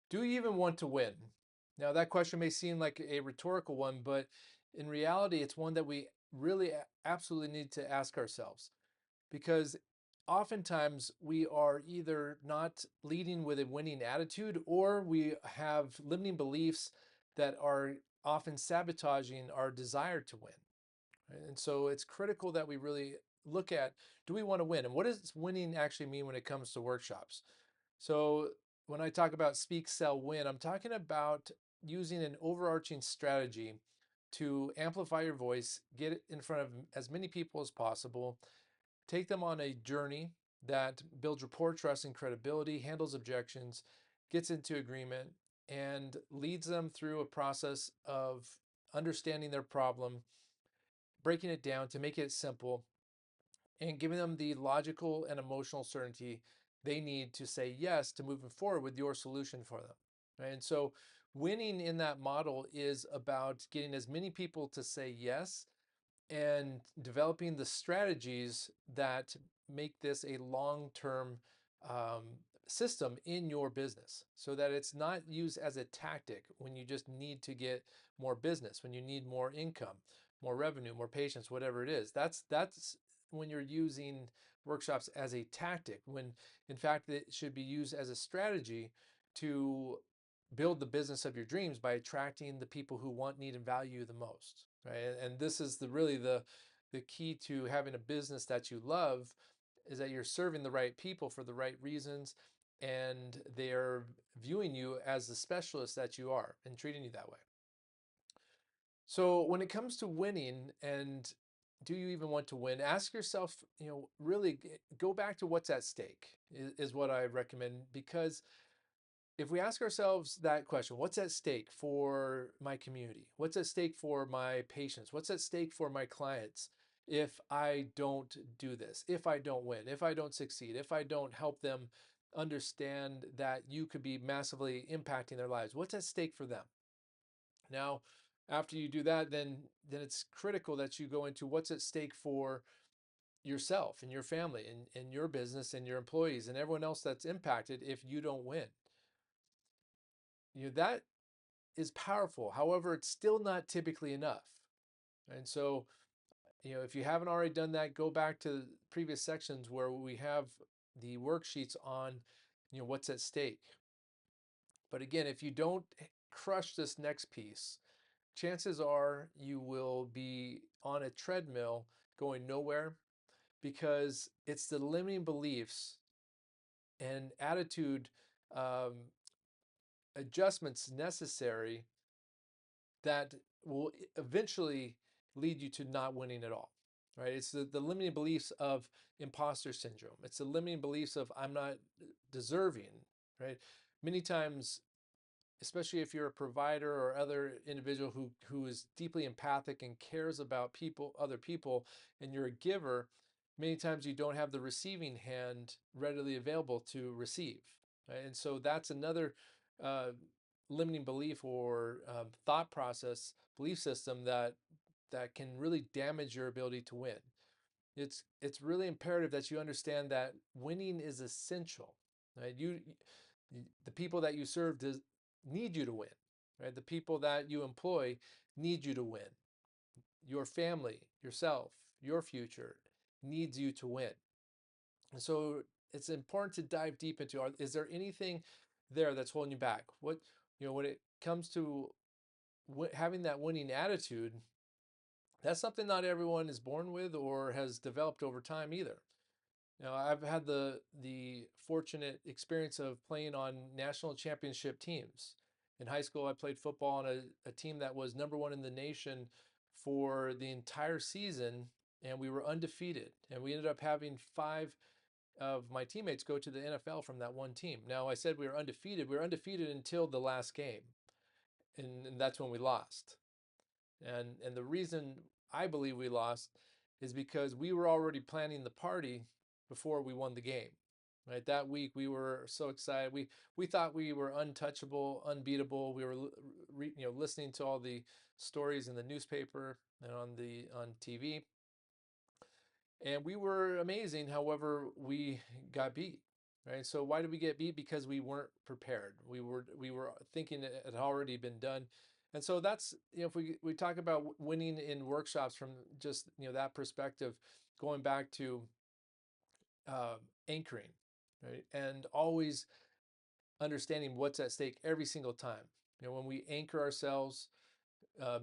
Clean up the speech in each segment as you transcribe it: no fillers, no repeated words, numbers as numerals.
Do you even want to win? Now, that question may seem like a rhetorical one, but in reality, it's one that we really absolutely need to ask ourselves because oftentimes we are either not leading with a winning attitude or we have limiting beliefs that are often sabotaging our desire to win. Right? And so it's critical that we really look at, do we want to win? And what does winning actually mean when it comes to workshops? So when I talk about speak, sell, win, I'm talking about using an overarching strategy to amplify your voice, get it in front of as many people as possible, take them on a journey that builds rapport, trust, and credibility, handles objections, gets into agreement, and leads them through a process of understanding their problem, breaking it down to make it simple, and giving them the logical and emotional certainty they need to say yes to moving forward with your solution for them. Right? And so winning in that model is about getting as many people to say yes and developing the strategies that make this a long-term um, system in your business so that it's not used as a tactic when you just need to get more business, when you need more income, more revenue, more patients, whatever it is. That's when you're using workshops as a tactic, when in fact it should be used as a strategy to build the business of your dreams by attracting the people who want, need, and value you the most, right? And this is the key to having a business that you love is that you're serving the right people for the right reasons, and they're viewing you as the specialist that you are and treating you that way. So when it comes to winning and do you even want to win? Ask yourself, really go back to what's at stake is what I recommend because if we ask ourselves that question, what's at stake for my community? What's at stake for my patients? What's at stake for my clients if I don't do this? If I don't win? If I don't succeed? If I don't help them understand that you could be massively impacting their lives? What's at stake for them? Now, after you do that, then it's critical that you go into what's at stake for yourself and your family and your business and your employees and everyone else that's impacted if you don't win. That is powerful. However, it's still not typically enough. And so, if you haven't already done that, go back to previous sections where we have the worksheets on, what's at stake. But again, if you don't crush this next piece, chances are you will be on a treadmill going nowhere because it's the limiting beliefs and attitude um, adjustments necessary that will eventually lead you to not winning at all, right? It's the limiting beliefs of imposter syndrome. It's the limiting beliefs of I'm not deserving, right? Many times, especially if you're a provider or other individual who is deeply empathic and cares about people, other people, and you're a giver, many times you don't have the receiving hand readily available to receive. Right? And so that's another uh, limiting belief or thought process, belief system that can really damage your ability to win. It's really imperative that you understand that winning is essential. Right? The people that you serve need you to win. Right? The people that you employ need you to win. Your family, yourself, your future needs you to win. And so it's important to dive deep into, is there anything there that's holding you back? When it comes to having that winning attitude, that's something not everyone is born with or has developed over time either. I've had the fortunate experience of playing on national championship teams. In high school, I played football on a team that was number one in the nation for the entire season, and we were undefeated. And we ended up having five of my teammates go to the NFL from that one team. Now, I said we were undefeated. We were undefeated until the last game, and that's when we lost. And the reason I believe we lost is because we were already planning the party before we won the game. Right, that week we were so excited. We thought we were untouchable, unbeatable. We were listening to all the stories in the newspaper and on TV, and we were amazing. However, we got beat. right? So why did we get beat? Because we weren't prepared. We were thinking it had already been done. And so that's, if we talk about winning in workshops from just, that perspective, going back to uh, anchoring, right? And always understanding what's at stake every single time. When we anchor ourselves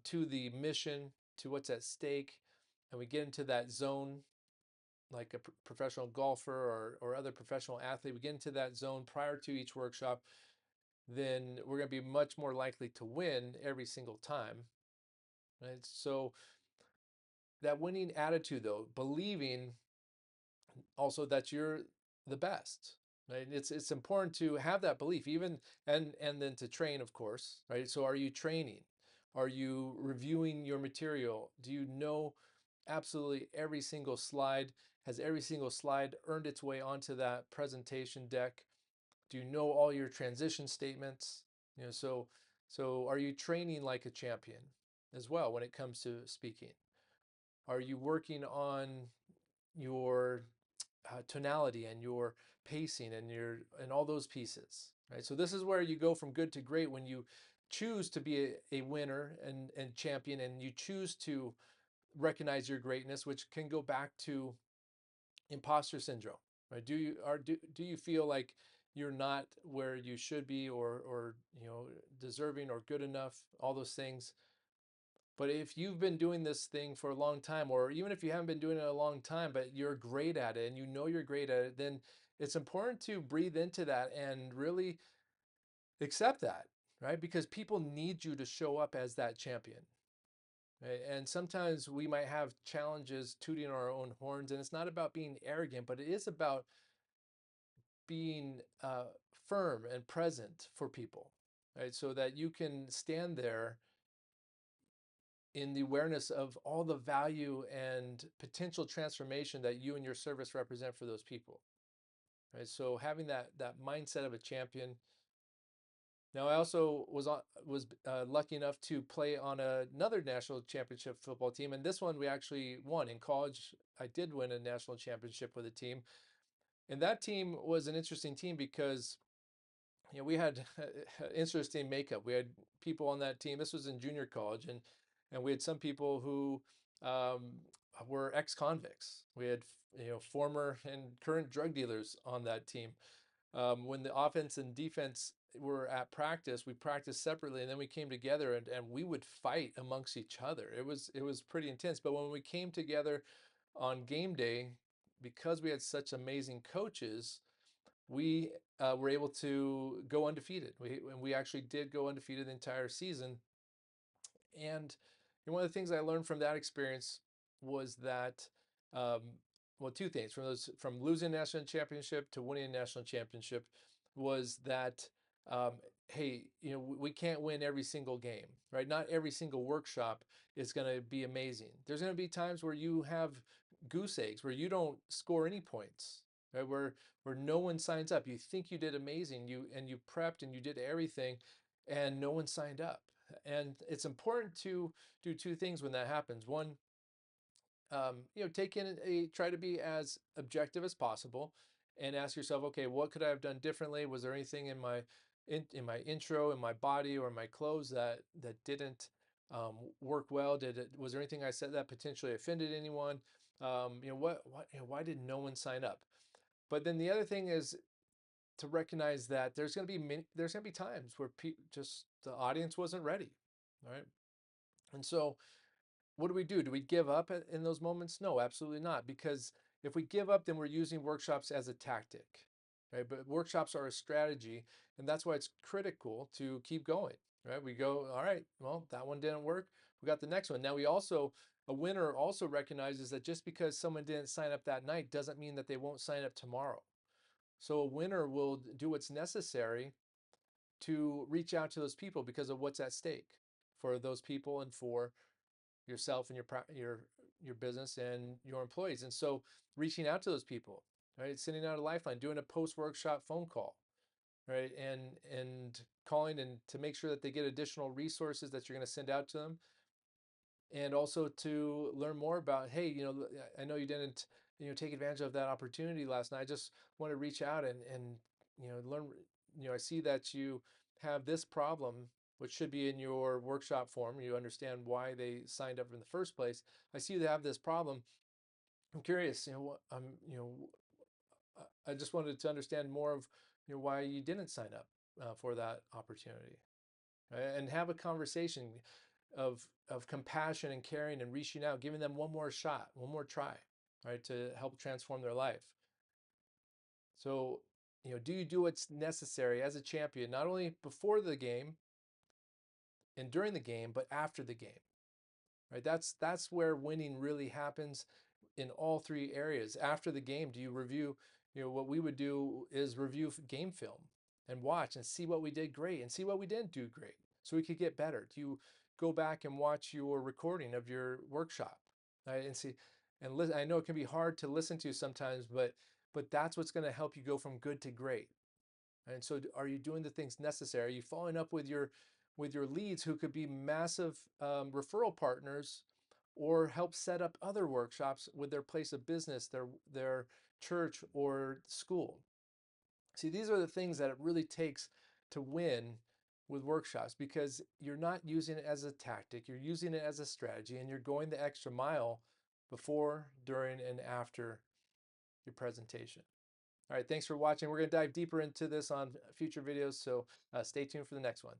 to the mission, to what's at stake, and we get into that zone, like a professional golfer or other professional athlete, we get into that zone prior to each workshop, then we're going to be much more likely to win every single time. Right? So that winning attitude, though, believing also that you're the best, right? It's important to have that belief, even, and then to train, of course, right? So are you training? Are you reviewing your material? Do you know absolutely every single slide? Has every single slide earned its way onto that presentation deck? Do you know all your transition statements? So are you training like a champion as well when it comes to speaking? Are you working on your tonality and your pacing and all those pieces, right? So this is where you go from good to great when you choose to be a winner and champion, and you choose to recognize your greatness, which can go back to imposter syndrome, right? Do you feel like you're not where you should be, or deserving or good enough, all those things? But if you've been doing this thing for a long time, or even if you haven't been doing it a long time, but you're great at it and you're great at it, then it's important to breathe into that and really accept that, right? Because people need you to show up as that champion. Right? And sometimes we might have challenges tooting our own horns, and it's not about being arrogant, but it is about being firm and present for people, right? So that you can stand there in the awareness of all the value and potential transformation that you and your service represent for those people, right? So having that mindset of a champion. Now, I also was lucky enough to play on another national championship football team, and this one we actually won. In college, I did win a national championship with a team, and that team was an interesting team because we had interesting makeup. We had people on that team. This was in junior college, and we had some people who um, were ex-convicts. We had former and current drug dealers on that team. When the offense and defense were at practice, we practiced separately, and then we came together, and we would fight amongst each other. It was pretty intense. But when we came together on game day, because we had such amazing coaches, we were able to go undefeated. We actually did go undefeated the entire season. And one of the things I learned from that experience was that, um, well, two things from losing a national championship to winning a national championship was that, hey, we can't win every single game, right? Not every single workshop is going to be amazing. There's going to be times where you have goose eggs, where you don't score any points, right? Where no one signs up. You think you did amazing, you prepped and you did everything, and no one signed up. And it's important to do two things when that happens. One, try to be as objective as possible, and ask yourself, okay, what could I have done differently? Was there anything in my intro, in my body, or in my clothes that didn't work well? Was there anything I said that potentially offended anyone? Why did no one sign up? But then the other thing is to recognize that there's going to be times where just the audience wasn't ready, right? And so what do we do? Do we give up in those moments? No, absolutely not. Because if we give up, then we're using workshops as a tactic, right? But workshops are a strategy, and that's why it's critical to keep going, right? We go, all right, well, that one didn't work. We got the next one. Now a winner also recognizes that just because someone didn't sign up that night doesn't mean that they won't sign up tomorrow. So a winner will do what's necessary to reach out to those people because of what's at stake for those people and for yourself and your business and your employees. And so reaching out to those people, right? Sending out a lifeline, doing a post-workshop phone call, right? And calling and to make sure that they get additional resources that you're going to send out to them. And also to learn more about, hey, I know you didn't take advantage of that opportunity last night. I just want to reach out and learn. I see that you have this problem, which should be in your workshop form. You understand why they signed up in the first place. I see you have this problem. I'm curious, I just wanted to understand more of why you didn't sign up for that opportunity, right? And have a conversation of compassion and caring and reaching out, giving them one more shot, one more try, right, to help transform their life. So, do you do what's necessary as a champion, not only before the game and during the game, but after the game, right? That's where winning really happens in all three areas. After the game, do you review, what we would do is review game film and watch and see what we did great and see what we didn't do great so we could get better. Do you go back and watch your recording of your workshop, right? And see and listen. I know it can be hard to listen to sometimes, but that's what's going to help you go from good to great. And so are you doing the things necessary? Are you following up with your leads who could be massive referral partners or help set up other workshops with their place of business, their church or school? See, these are the things that it really takes to win with workshops, because you're not using it as a tactic, you're using it as a strategy, and you're going the extra mile before, during, and after your presentation. All right, thanks for watching. We're going to dive deeper into this on future videos, so stay tuned for the next one.